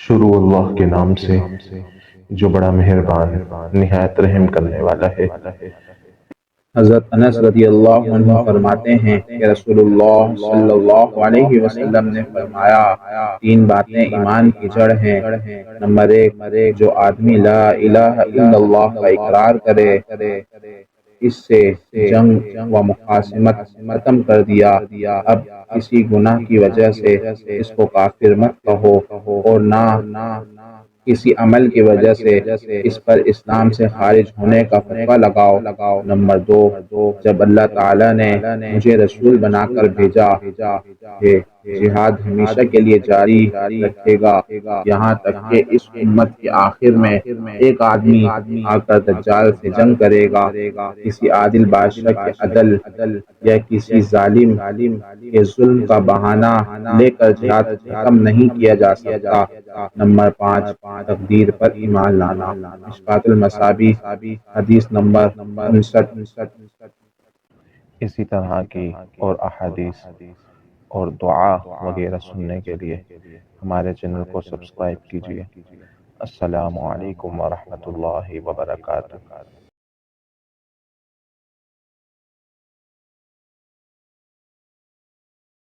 شروع اللہ کے نام سے جو بڑا مہربان نہایت رحم کرنے والا ہے۔ حضرت انس رضی اللہ عنہ فرماتے ہیں کہ رسول اللہ صلی اللہ علیہ وسلم نے فرمایا، تین باتیں ایمان کی جڑ ہیں۔ نمبر ایک، جو آدمی لا الہ الا اللہ کا اقرار کرے، اس سے جنگ و مخاصمت ختم کر دیا۔ اب کسی گناہ کی وجہ سے اس کو کافر مت کہو، اور نہ کسی عمل کی وجہ سے اس پر اسلام سے خارج ہونے کا فتویٰ لگاؤ۔ نمبر دو، جب اللہ تعالیٰ نے مجھے رسول بنا کر بھیجا ہے، جہاد ہمیشہ کے لیے جاری رکھے گا، یہاں تک کہ اس امت کے آخر میں ایک آدمی آ کر دجال سے جنگ کرے گا۔ کسی عادل بادشاہ کے عدل یا کسی ظالم کے ظلم کا بہانہ لے کر جہاد ختم نہیں کیا جا سکتا۔ نمبر پانچ، تقدیر پر ایمان لانا۔ مشکوٰۃ المصابیح حدیث نمبر 59۔ اسی طرح کی اور احادیث اور دعا وغیرہ سننے کے لیے ہمارے چینل کو سبسکرائب کیجیے۔ السلام علیکم ورحمۃ اللہ وبرکاتہ۔